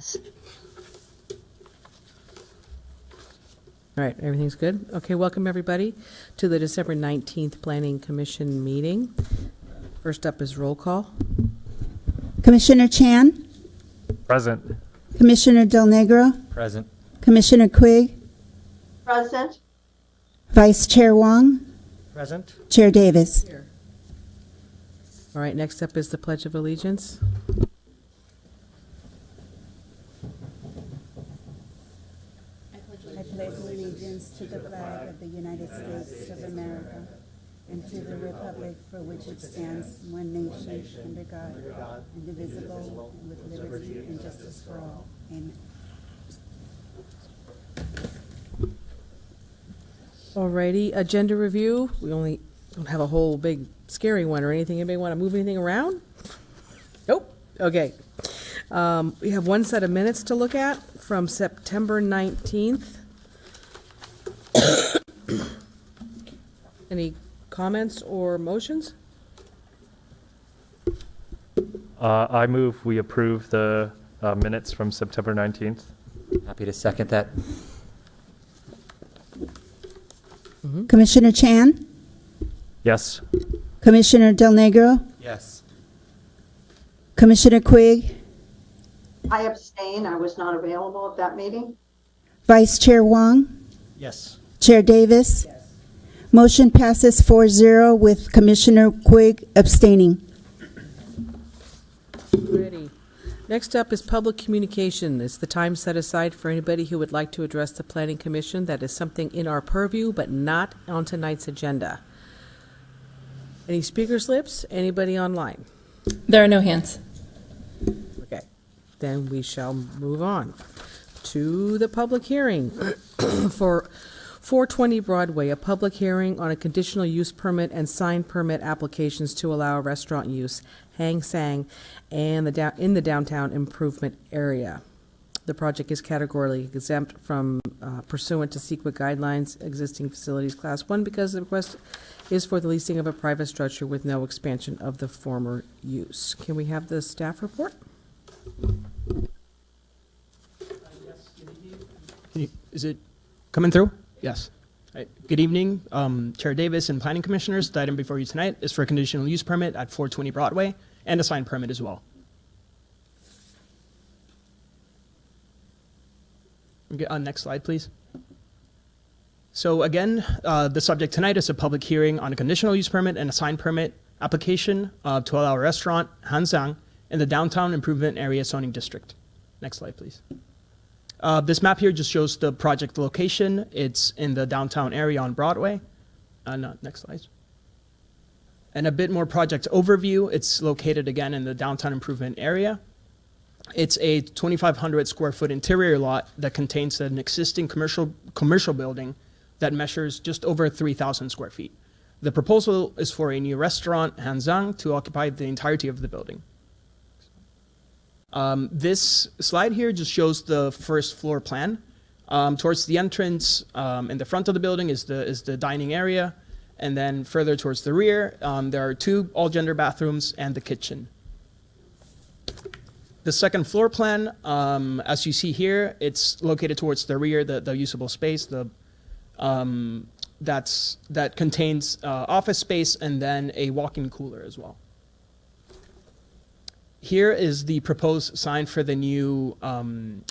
Yes. All right, everything's good? Okay, welcome everybody to the December 19th Planning Commission meeting. First up is roll call. Commissioner Chan, Present. Commissioner Del Negro, Present. Commissioner Quigg, Present. Vice Chair Wong, Present. Chair Davis. All right, next up is the Pledge of Allegiance. I pledge allegiance to the flag of the United States of America and to the republic for which it stands, one nation, under God, indivisible, with liberty and justice for all. Amen. Alrighty, agenda review. We only don't have a whole big scary one or anything. Anybody want to move anything around? Nope. Okay. We have one set of minutes to look at from September 19th. Any comments or motions? I move we approve the minutes from September 19th. Happy to second that. Commissioner Chan, Yes. Commissioner Del Negro, Yes. Commissioner Quigg, I abstain. I was not available at that meeting. Vice Chair Wong, Yes. Chair Davis. Motion passes 4-0 with Commissioner Quigg abstaining. Ready. Next up is public communication. It's the time set aside for anybody who would like to address the Planning Commission. That is something in our purview, but not on tonight's agenda. Any speaker slips? Anybody online? There are no hands. Okay, then we shall move on to the public hearing for 420 Broadway, a public hearing on a conditional use permit and sign permit applications to allow restaurant use, Hang Sang, and in the downtown improvement area. The project is categorically exempt from pursuant to CEQA guidelines, existing facilities class 1, because the request is for the leasing of a private structure with no expansion of the former use. Can we have the staff report? Is it coming through? Yes. All right. Good evening, Chair Davis and Planning Commissioners. The item before you tonight is for a conditional use permit at 420 Broadway and a sign permit as well. Okay, next slide, please. So again, the subject tonight is a public hearing on a conditional use permit and a sign permit application to allow a restaurant, Hanzang, in the downtown improvement area zoning district. Next slide, please. This map here just shows the project location. It's in the downtown area on Broadway. No, next slide. And a bit more project overview. It's located again in the downtown improvement area. It's a 2,500 square foot interior lot that contains an existing commercial building that measures just over 3,000 square feet. The proposal is for a new restaurant, Hanzang, to occupy the entirety of the building. This slide here just shows the first floor plan. Towards the entrance, in the front of the building is the dining area, and then further towards the rear, there are 2 all-gender bathrooms and the kitchen. The second floor plan, as you see here, it's located towards the rear, the usable space, that contains office space and then a walk-in cooler as well. Here is the proposed sign for the new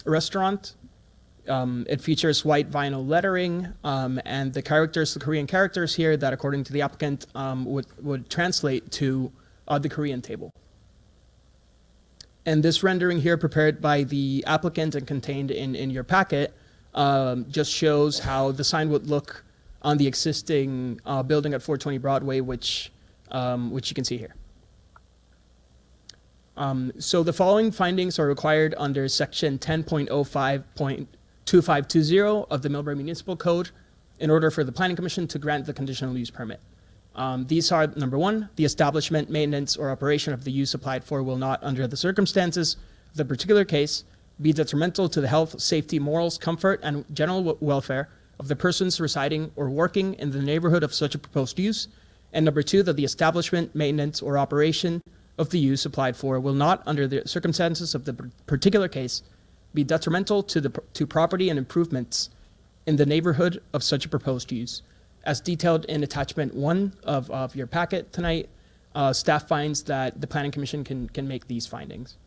restaurant. It features white vinyl lettering and the Korean characters here that, according to the applicant, would translate to the Korean table. And this rendering here, prepared by the applicant and contained in your packet, just shows how the sign would look on the existing building at 420 Broadway, which you can see here. So the following findings are required under section 10.05.2520 of the Millbrae Municipal Code in order for the Planning Commission to grant the conditional use permit. These are, number 1, the establishment, maintenance, or operation of the use applied for will not, under the circumstances of the particular case, be detrimental to the health, safety, morals, comfort, and general welfare of the persons residing or working in the neighborhood of such a proposed use. And number 2, that the establishment, maintenance, or operation of the use applied for will not, under the circumstances of the particular case, be detrimental to property and improvements in the neighborhood of such a proposed use. As detailed in attachment 1 of your packet tonight, staff finds that the Planning Commission can make these findings.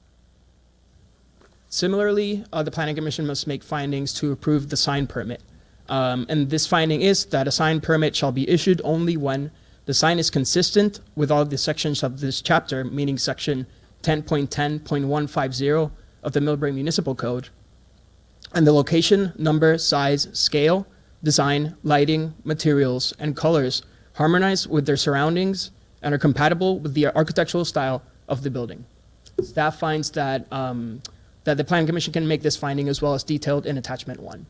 Similarly, the Planning Commission must make findings to approve the sign permit. And this finding is that a sign permit shall be issued only when the sign is consistent with all the sections of this chapter, meaning section 10.10.150 of the Millbrae Municipal Code, and the location, number, size, scale, design, lighting, materials, and colors harmonize with their surroundings and are compatible with the architectural style of the building. Staff finds that, that the Planning Commission can make this finding as well as detailed in attachment 1.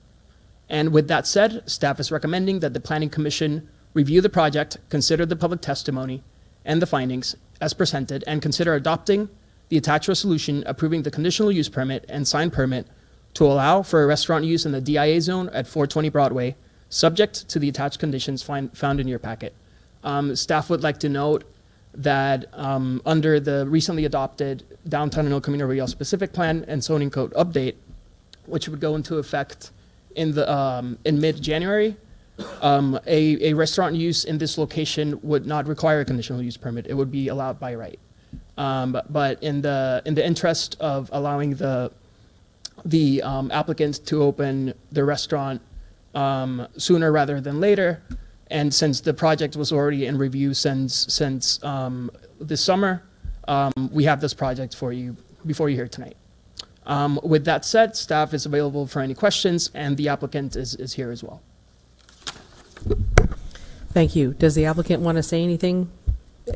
And with that said, staff is recommending that the Planning Commission review the project, consider the public testimony and the findings as presented, and consider adopting the attached resolution approving the conditional use permit and sign permit to allow for a restaurant use in the DIA zone at 420 Broadway, subject to the attached conditions found in your packet. Staff would like to note that under the recently adopted Downtown and El Camino Real Specific Plan and Zoning Code update, which would go into effect in mid-January, a restaurant use in this location would not require a conditional use permit. It would be allowed by right. But in the interest of allowing the applicant to open the restaurant sooner rather than later, and since the project was already in review since this summer, we have this project for you before you here tonight. With that said, staff is available for any questions, and the applicant is here as well. Thank you. Does the applicant want to say anything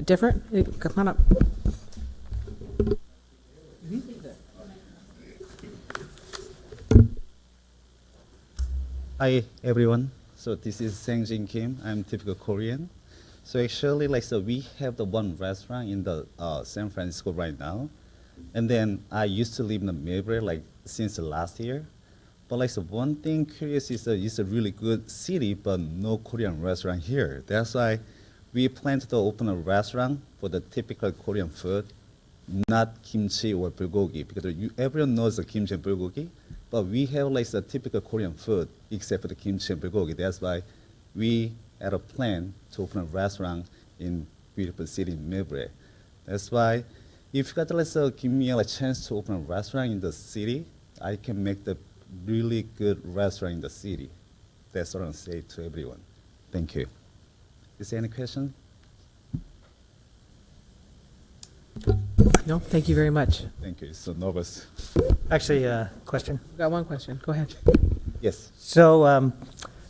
different? Come on up. Hi everyone. So this is Sang-Jin Kim. I'm typical Korean. So actually, we have the one restaurant in the San Francisco right now, and then I used to live in the Millbrae since last year. But so one thing curious is it's a really good city, but no Korean restaurant here. That's why we plan to open a restaurant for the typical Korean food, not kimchi or bulgogi, because everyone knows the kimchi and bulgogi, but we have the typical Korean food except for the kimchi and bulgogi. That's why we had a plan to open a restaurant in beautiful city in Millbrae. That's why if you got give me a chance to open a restaurant in the city, I can make the really good restaurant in the city. That's what I'm saying to everyone. Thank you. Is there any question? No, thank you very much. Thank you. So nervous. Actually, question. Got one question. Go ahead. Yes. So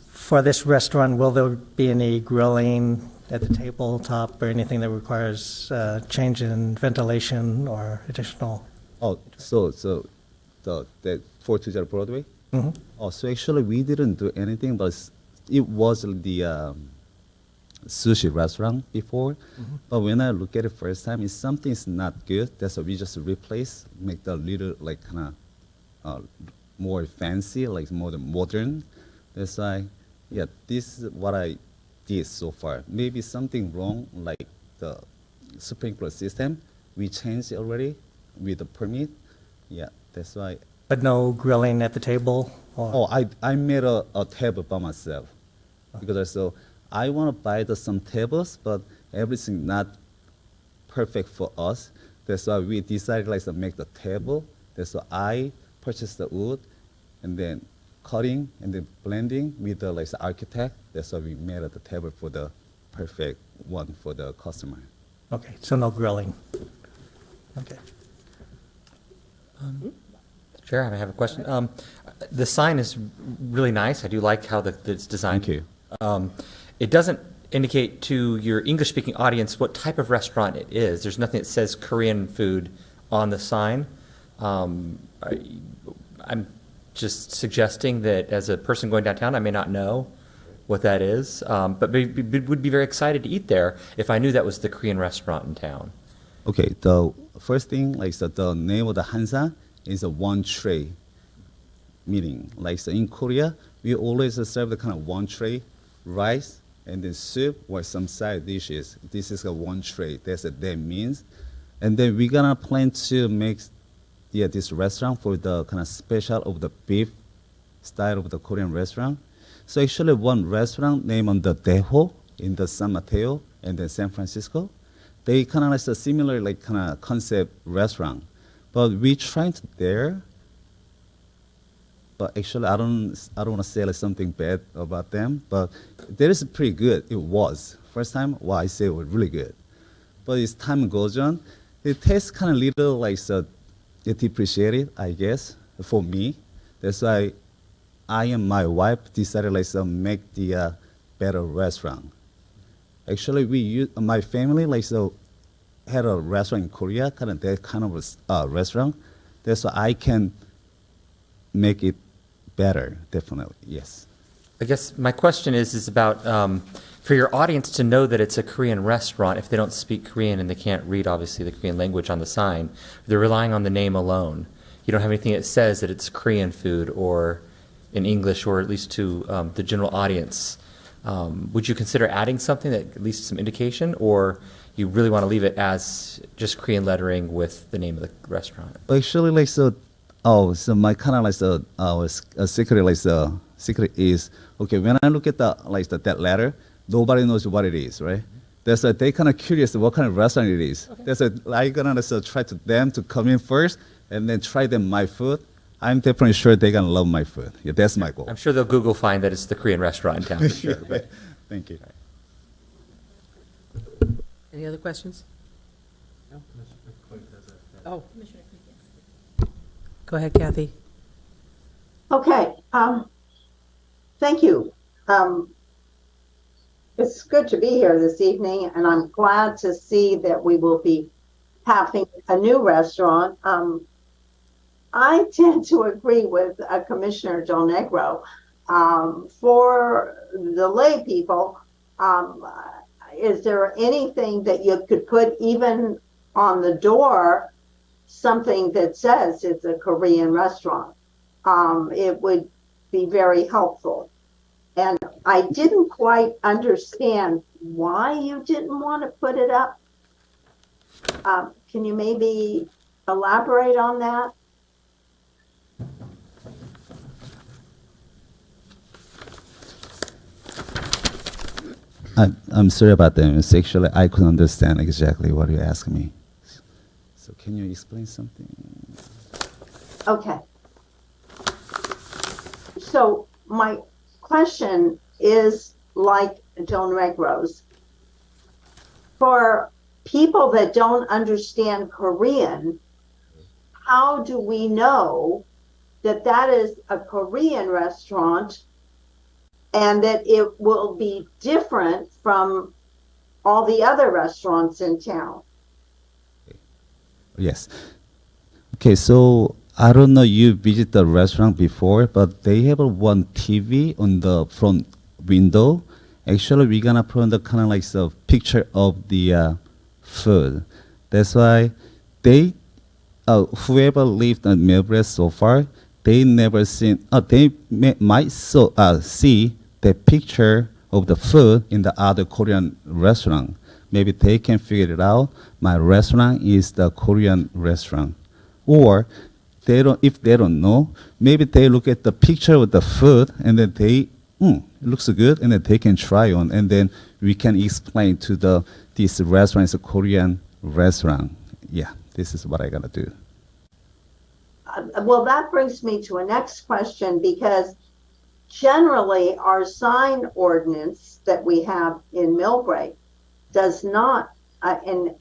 for this restaurant, will there be any grilling at the tabletop or anything that requires change in ventilation or additional? Oh, so the 420 Broadway? Mm-hmm. Oh, so actually we didn't do anything, but it was the sushi restaurant before. Mm-hmm. But when I look at it first time, it's something's not good. That's why we just replace, make the little kind of more fancy, more modern. That's why, yeah, this is what I did so far. Maybe something wrong, like the sprinkler system. We changed it already with the permit. Yeah, that's why. But no grilling at the table? Or? Oh, I made a table by myself. Because so I want to buy some tables, but everything not perfect for us. That's why we decided to make the table. That's why I purchased the wood, and then cutting and then blending with the the architect. That's why we made the table for the perfect one for the customer. Okay, so no grilling. Okay. Chair, I have a question. The sign is really nice. I do like how it's designed. Thank you. It doesn't indicate to your English-speaking audience what type of restaurant it is. There's nothing that says Korean food on the sign. I'm just suggesting that as a person going downtown, I may not know what that is, but would be very excited to eat there if I knew that was the Korean restaurant in town. Okay, the first thing, the name of the Hansa is a one tray, meaning in Korea, we always serve the kind of one tray, rice, and then soup or some side dishes. This is a one tray. That's what that means. And then we're gonna plan to make this restaurant for the kind of special of the beef style of the Korean restaurant. So actually one restaurant named on the Daeho in the San Mateo and then San Francisco, they kind of like a similar like kind of concept restaurant. But we tried there, but actually I don't want to say like something bad about them, but that is pretty good. It was. First time, wow, I say it was really good. But as time goes on, it tastes kind of little like so depreciated, I guess, for me. That's why I and my wife decided like so make the better restaurant. Actually, my family like so had a restaurant in Korea, kind of that kind of a restaurant. That's why I can make it better, definitely, yes. I guess my question is about for your audience to know that it's a Korean restaurant, if they don't speak Korean and they can't read, obviously, the Korean language on the sign, they're relying on the name alone. You don't have anything that says that it's Korean food or in English, or at least to the general audience. Would you consider adding something that at least some indication, or you really want to leave it as just Korean lettering with the name of the restaurant? Actually, like so my kind of like so a secret like so secret is okay. When I look at that letter, nobody knows what it is, right? That's why they kind of curious what kind of restaurant it is. Okay. That's why I'm gonna try them to come in first and then try them my food. I'm definitely sure they're gonna love my food. Yeah, that's my goal. I'm sure they'll Google find that it's the Korean restaurant in town for sure. But Thank you. Any other questions? No? Oh. Go ahead, Kathy. Okay, thank you. It's good to be here this evening, and I'm glad to see that we will be having a new restaurant. I tend to agree with Commissioner Del Negro. For the lay people, is there anything that you could put even on the door, something that says it's a Korean restaurant? It would be very helpful. And I didn't quite understand why you didn't want to put it up. Can you maybe elaborate on that? I'm sorry about that. It's actually, I couldn't understand exactly what you asked me. So can you explain something? Okay. So my question is like Del Negro's. For people that don't understand Korean, how do we know that that is a Korean restaurant and that it will be different from all the other restaurants in town? Yes. Okay, so I don't know you visit the restaurant before, but they have one TV on the front window. Actually, we're gonna put on the kind of like the picture of the food. That's why they, whoever lived in Melbourne so far, they never seen. Might see the picture of the food in the other Korean restaurant. Maybe they can figure it out. My restaurant is the Korean restaurant, or if they don't know, maybe they look at the picture of the food and then it looks good, and then they can try on, and then we can explain to this restaurant is a Korean restaurant. Yeah, this is what I gotta do. Well, that brings me to a next question, because generally our sign ordinance that we have in Millbrae does not, and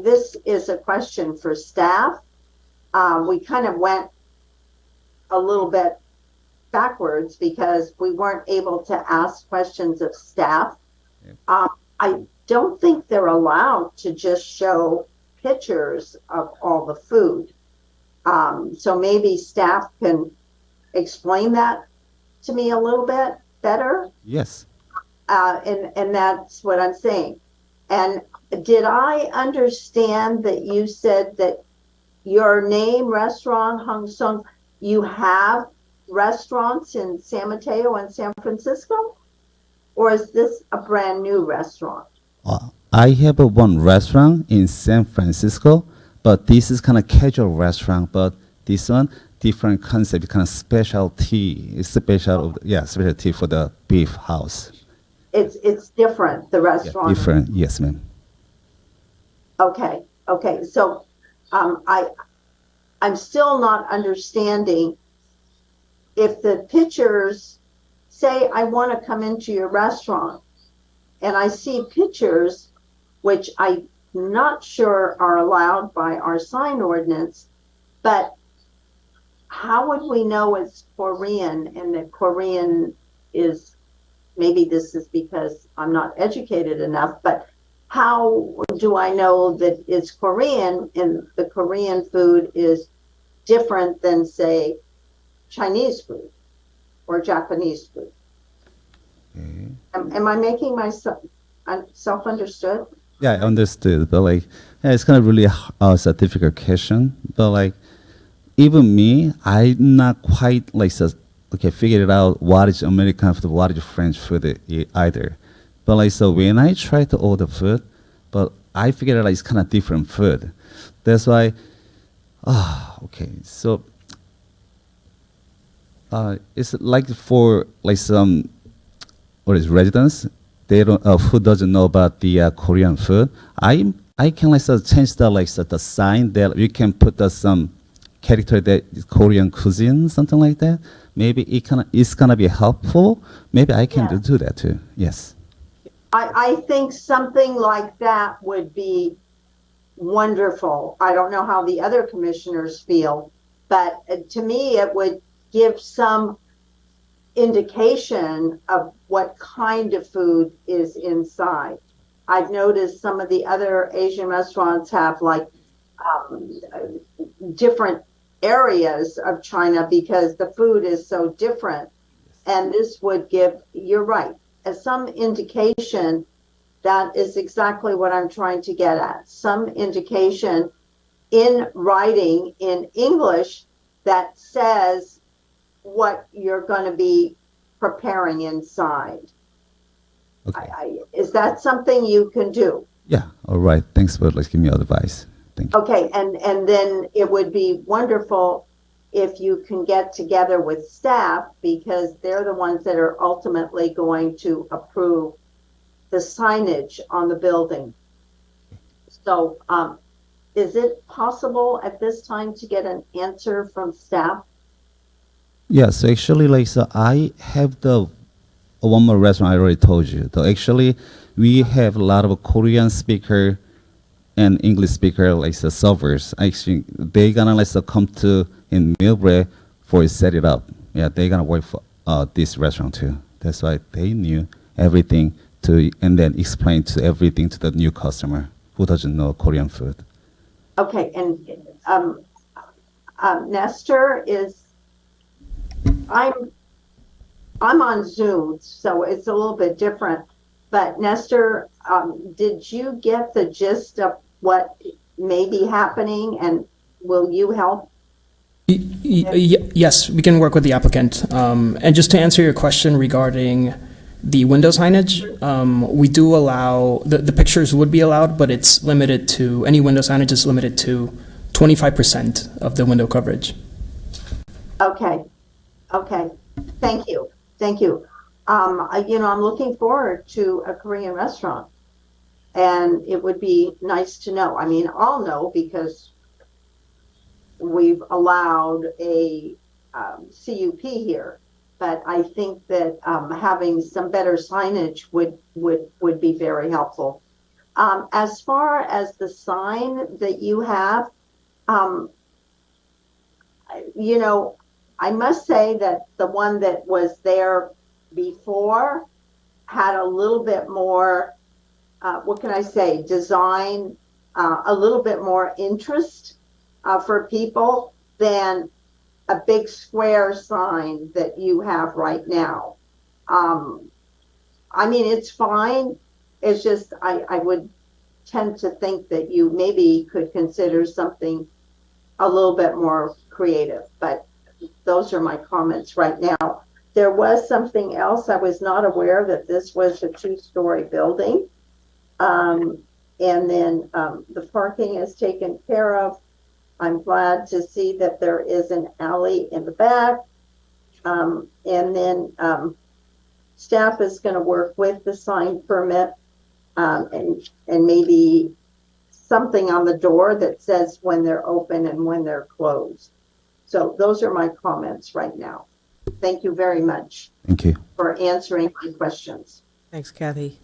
this is a question for staff. We kind of went a little bit backwards because we weren't able to ask questions of staff. Yep. I don't think they're allowed to just show pictures of all the food. So maybe staff can explain that to me a little bit better. Yes. And that's what I'm saying. And did I understand that you said that your name, restaurant, Hung Sung, you have restaurants in San Mateo and San Francisco? Or is this a brand new restaurant? I have one restaurant in San Francisco, but this is kind of casual restaurant, but This one, different concept, kind of specialty for the beef house. It's different, the Yeah, restaurant. different, yes, ma'am. Okay, okay, so, I'm still not understanding if the pictures say I want to come into your restaurant and I see pictures which I'm not sure are allowed by our sign ordinance, but how would we know it's Korean and that Korean is, maybe this is because I'm not educated enough, but how do I know that it's Korean and the Korean food is different than, say, Chinese food or Japanese food? Am I making myself self understood? Yeah, I understood, but like, yeah, it's kind of really it's a difficult question. But like, even me, I'm not quite like figured it out what is American food, what is French food either. But like, so when I try to order food, but I figured out like, it's kind of different food. That's why. Okay, so it's like for like some residents, they don't who doesn't know about the Korean food. I can like change the sign that you can put some character that is Korean cuisine, something like that. Maybe it's gonna be helpful. Maybe I can Yeah. do that too. Yes. I think something like that would be wonderful. I don't know how the other commissioners feel, but to me, it would give some indication of what kind of food is inside. I've noticed some of the other Asian restaurants have like different areas of China because the food is so different. And this would give, you're right, as some indication. That is exactly what I'm trying to get at. Some indication in writing in English that says what you're going to be preparing inside. Okay. Is that something you can do? Yeah. All right. Thanks for giving me advice. Thank you. Okay, and then it would be wonderful if you can get together with staff because they're the ones that are ultimately going to approve the signage on the building. So, is it possible at this time to get an answer from staff? Yeah, so actually, like, so I have the one more restaurant I already told you. So actually, we have a lot of Korean speaker and English speaker, like, the servers. Actually, they gonna like come to in Millbrae for set it up. Yeah, they gonna work for this restaurant too. That's why they knew everything and then explain to everything to the new customer who doesn't know Korean food. Okay, and Nestor is, I'm on Zoom, so it's a little bit different. But Nestor, did you get the gist of what may be happening, and will you help? Yes, we can work with the applicant. And just to answer your question regarding the window signage, we do allow, the pictures would be allowed, but it's limited to, any window signage is limited to 25% of the window coverage. Okay, okay, thank you, thank you. I'm looking forward to a Korean restaurant, and it would be nice to know. I mean, I'll know because we've allowed a CUP here, but I think that having some better signage would be very helpful. As far as the sign that you have, I must say that the one that was there before had a little bit more, what can I say, design, a little bit more interest for people than a big square sign that you have right now. I mean, it's fine. It's just, I would tend to think that you maybe could consider something a little bit more creative, but those are my comments right now. There was something else. I was not aware that this was a 2-story building. And then the parking is taken care of. I'm glad to see that there is an alley in the back. And then staff is going to work with the sign permit and maybe something on the door that says when they're open and when they're closed. So those are my comments right now. Thank you very much Thank you. for answering my questions. Thanks, Kathy.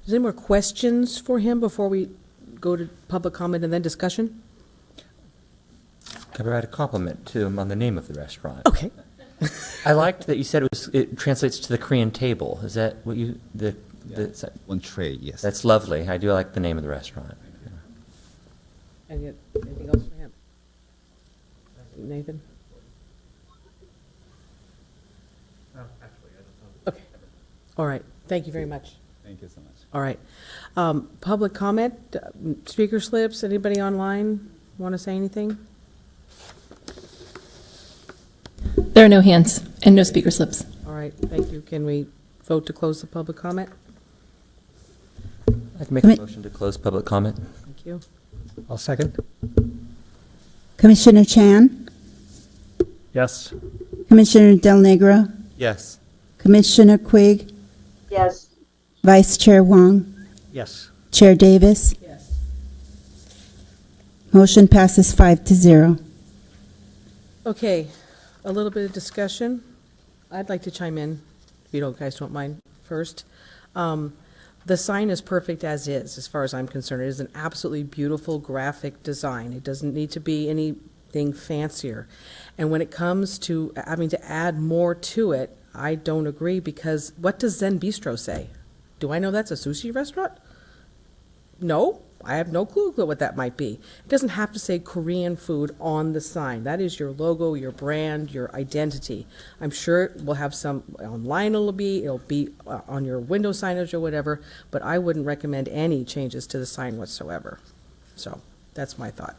Is there any more questions for him before we go to public comment and then discussion? Can I provide a compliment to him on the name of the restaurant? Okay. I liked that you said it translates to the Korean table. Is that what you, One tray, yes. that's lovely. I do like the name of the restaurant. Anything else for him? Nathan? Okay. All right. Thank you very much. Thank you so much. All right. Public comment, speaker slips, anybody online want to say anything? There are no hands and no speaker slips. All right, thank you. Can we vote to close the public comment? I can make a motion to close public comment. Thank you. I'll second. Commissioner Chan, Yes. Commissioner Del Negro, Yes. Commissioner Quigg, Yes, Vice Chair Wong, Yes. Chair Davis. Yes. Motion passes 5-0. Okay, a little bit of discussion. I'd like to chime in, if you guys don't mind, first. The sign is perfect as is, as far as I'm concerned. It is an absolutely beautiful graphic design. It doesn't need to be anything fancier. And when it comes to having to add more to it, I don't agree, because what does Zen Bistro say? Do I know that's a sushi restaurant? No, I have no clue what that might be. It doesn't have to say Korean food on the sign. That is your logo, your brand, your identity. I'm sure we'll have some online, it'll be on your window signage or whatever, but I wouldn't recommend any changes to the sign whatsoever. So that's my thought.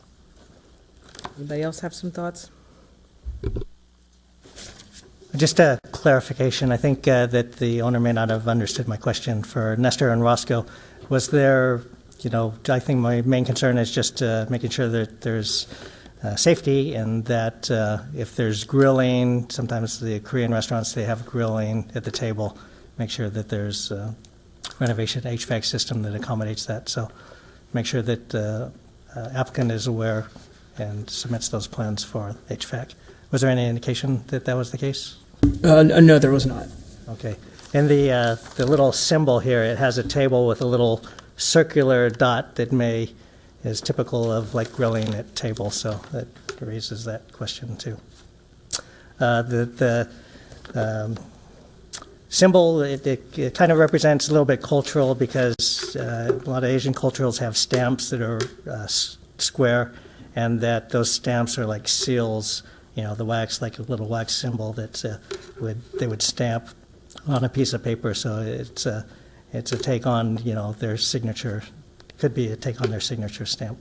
Anybody else have some thoughts? Just a clarification. I think that the owner may not have understood my question. For Nestor and Roscoe, was there, I think my main concern is just making sure that there's safety, and that if there's grilling, sometimes the Korean restaurants, they have grilling at the table, make sure that there's renovation HVAC system that accommodates that. So make sure that applicant is aware and submits those plans for HVAC. Was there any indication that that was the case? No, there was not. Okay. And the little symbol here, it has a table with a little circular dot that is typical of like grilling at tables, so that raises that question too. The symbol, it kind of represents a little bit cultural, because a lot of Asian cultures have stamps that are square, and that those stamps are like seals. The wax, like a little wax symbol that they would stamp on a piece of paper. So it's a take on their signature. Could be a take on their signature stamp,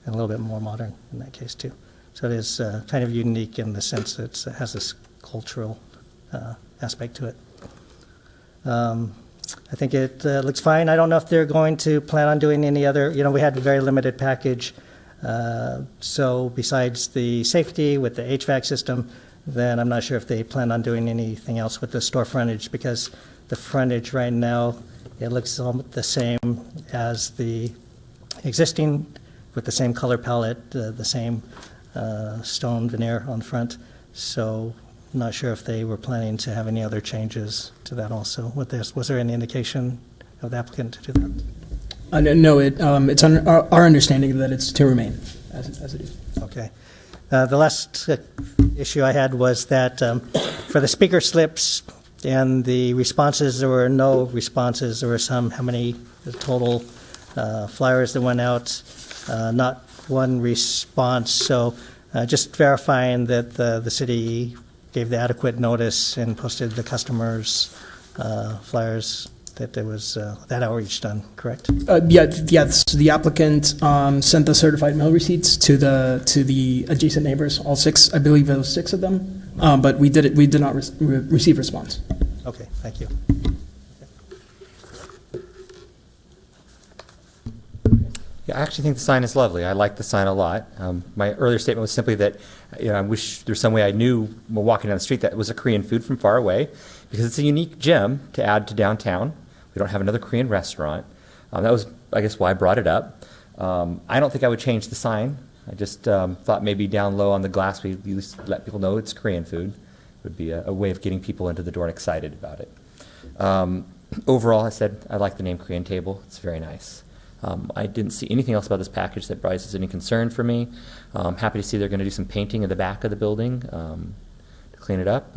and a little bit more modern in that case too. So it is kind of unique in the sense that it has this cultural aspect to it. I think it looks fine. I don't know if they're going to plan on doing any other. We had a very limited package. So besides the safety with the HVAC system, then I'm not sure if they plan on doing anything else with the store frontage, because the frontage right now, it looks almost the same as the existing, with the same color palette, the same stone veneer on front. So I'm not sure if they were planning to have any other changes to that also. Was there any indication of the applicant to do that? No, it's our understanding that it's to remain as it is. Okay. The last issue I had was that for the speaker slips and the responses, there were no responses. There were how many total flyers that went out? Not one response. So just verifying that the city gave the adequate notice and posted the customers' flyers, that there was that outreach done, correct? Yes, the applicant sent the certified mail receipts to the adjacent neighbors, all six. I believe there was 6 of them, but we did not receive response. Okay, thank you. Yeah, I actually think the sign is lovely. I like the sign a lot. My earlier statement was simply that, I wish there's some way I knew while walking down the street that it was a Korean food from far away, because it's a unique gem to add to downtown. We don't have another Korean restaurant. That was, I guess, why I brought it up. I don't think I would change the sign. I just thought maybe down low on the glass we at least let people know it's Korean food. It would be a way of getting people into the door and excited about it. Overall, I said I like the name Korean Table. It's very nice. I didn't see anything else about this package that raises any concern for me. I'm happy to see they're going to do some painting in the back of the building to clean it up.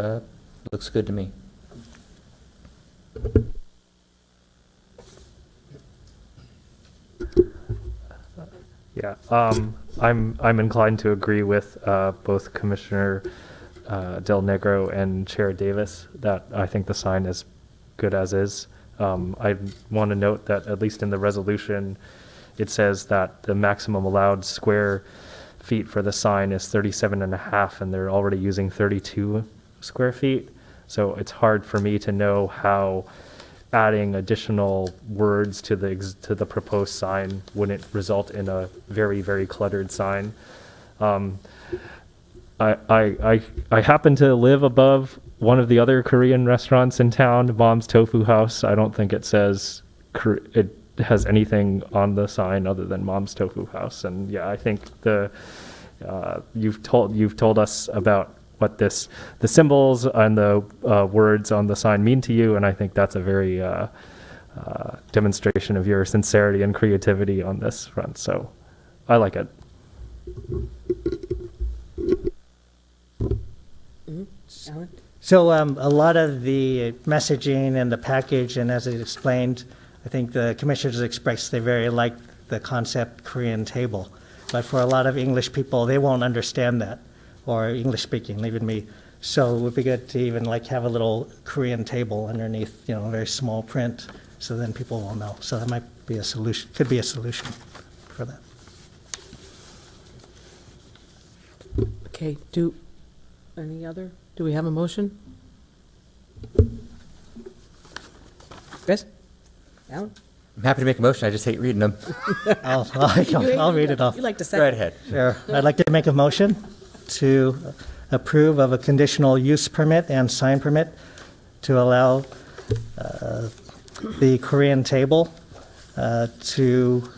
Looks good to me. Yeah, I'm inclined to agree with both Commissioner Del Negro and Chair Davis that I think the sign is good as is. I want to note that at least in the resolution, it says that the maximum allowed square feet for the sign is 37.5, and they're already using 32 square feet. So it's hard for me to know how adding additional words to the proposed sign wouldn't result in a very, very cluttered sign. I happen to live above one of the other Korean restaurants in town, Mom's Tofu House. I don't think it says it has anything on the sign other than Mom's Tofu House. And yeah, I think you've told us about what the symbols and the words on the sign mean to you, and I think that's a very demonstration of your sincerity and creativity on this front. So I like it. Alan? So a lot of the messaging and the package, and as it explained, I think the commissioners expressed they very like the concept Korean table. But for a lot of English people, they won't understand that, or English speaking, even me. So it would be good to even like have a little Korean table underneath, very small print, so then people will know. So that might be a solution, could be a solution for that. Okay, do we have a motion? Chris? Alan? I'm happy to make a motion. I just hate reading them. I'll read it off. You like to Go second? right ahead. Sure. I'd like to make a motion to approve of a conditional use permit and sign permit to allow the Korean table to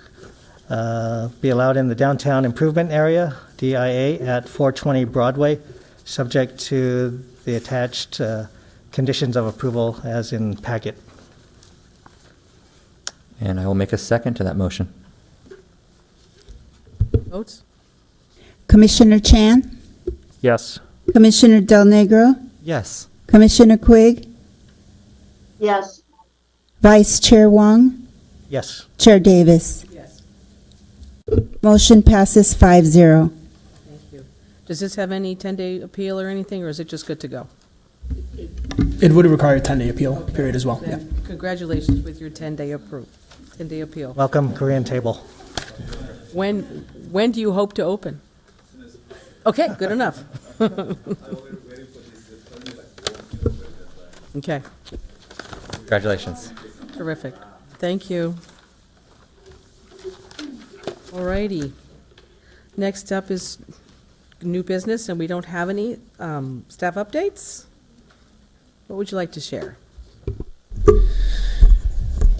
be allowed in the downtown improvement area, DIA, at 420 Broadway, subject to the attached conditions of approval as in packet. And I will make a second to that motion. Votes? Commissioner Chan, Yes. Commissioner Del Negro, Yes. Commissioner Quigg, Yes, Vice Chair Wong, Yes. Chair Davis. Yes. Motion passes 5-0. Thank you. Does this have any 10-day appeal or anything, or is it just good to go? It would require a 10-day appeal period as well. Yeah. Then congratulations with your 10-day appeal. Welcome, Korean table. When do you hope to open? Okay, good enough. Okay, Congratulations. terrific. Thank you. All righty. Next up is new business, and we don't have any staff updates. What would you like to share?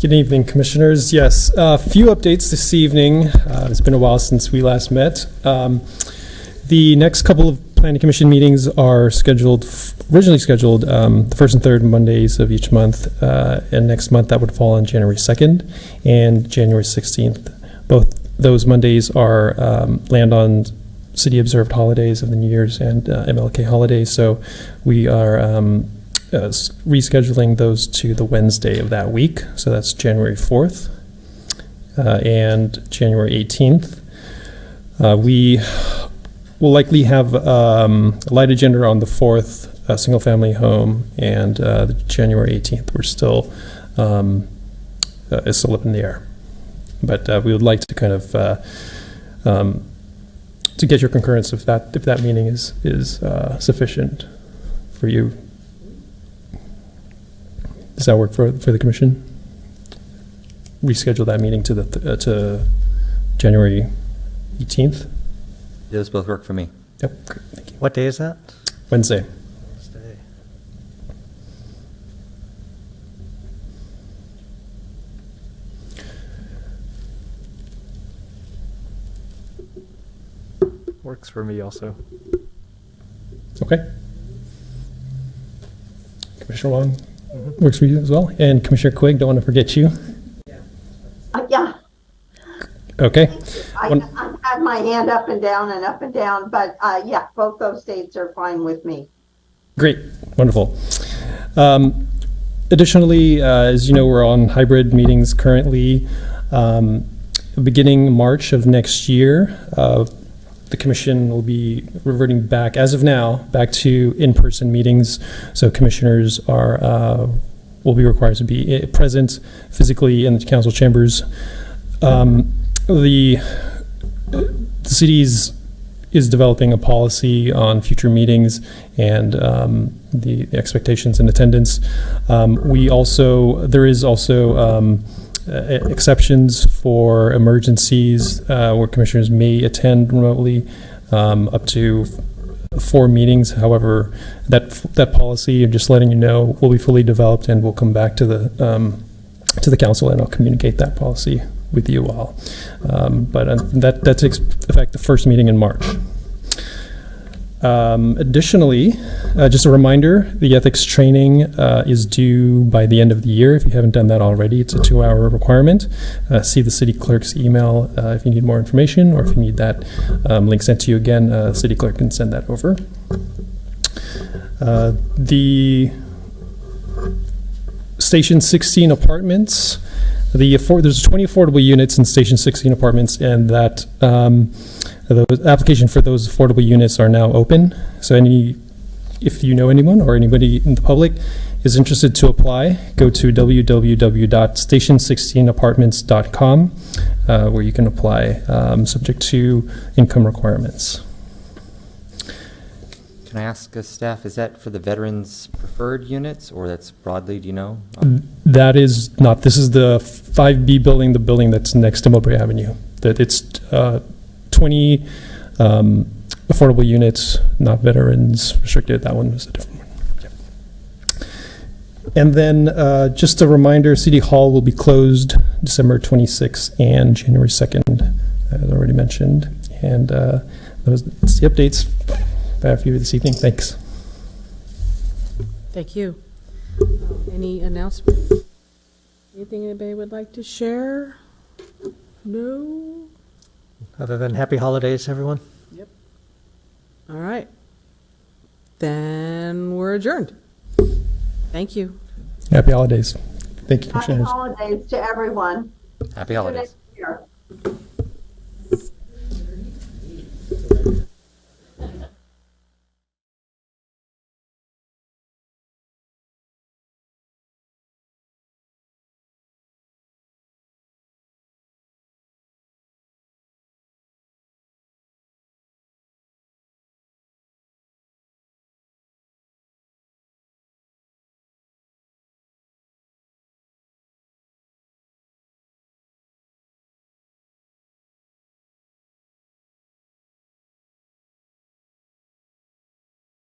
Good evening, Commissioners. Yes, a few updates this evening. It's been a while since we last met. The next couple of Planning Commission meetings are originally scheduled the first and third Mondays of each month, and next month that would fall on January 2nd and January 16th. Both those Mondays are land on city observed holidays of the New Year's and MLK holidays, so we are rescheduling those to the Wednesday of that week, so that's January 4th and January 18th. We will likely have a light agenda on the 4th, single-family home, and the January 18th. We're still is still up in the air, but we would like to kind of to get your concurrence if that meeting is sufficient for you. Does that work for the commission? Reschedule that meeting to January 18th. Those both work for me. Yep, great, thank you. What day is that? Wednesday. Works for me also. Okay. Commissioner Wong works for you as well. And Commissioner Quigg, don't want to forget you. Yeah, Okay. I had my hand up and down, but yeah, both those dates are fine with me. Great, wonderful. Additionally, as you know, we're on hybrid meetings currently. Beginning March of next year, the commission will be reverting back, as of now, back to in-person meetings. So commissioners will be required to be present physically in the council chambers. The city is developing a policy on future meetings and the expectations in attendance. There is also exceptions for emergencies where commissioners may attend remotely up to 4 meetings. However, that policy, just letting you know, will be fully developed and will come back to the council, and I'll communicate that policy with you all. But that takes effect the first meeting in March. Additionally, just a reminder, the ethics training is due by the end of the year. If you haven't done that already, it's a 2-hour requirement. See the city clerk's email if you need more information, or if you need that link sent to you again, city clerk can send that over. The Station 16 apartments, there's 20 affordable units in Station 16 apartments, and that the application for those affordable units are now open. So if you know anyone or anybody in the public is interested to apply, go to www.station16apartments.com where you can apply subject to income requirements. Can I ask staff, is that for the veterans preferred units, or that's broadly, do you know? That is not. This is the 5B building, the building that's next to Mowbray Avenue. That it's 20 affordable units, not veterans restricted. That one was a different one. Yep. And then just a reminder, City Hall will be closed December 26th and January 2nd, as already mentioned. And that's the updates I have for you this evening. Thanks. Thank you. Any announcements? Anything anybody would like to share? No? Other than happy holidays, everyone? All right. Then we're adjourned. Thank you. Happy holidays. Thank you, Happy Commissioners. holidays to everyone. Happy holidays.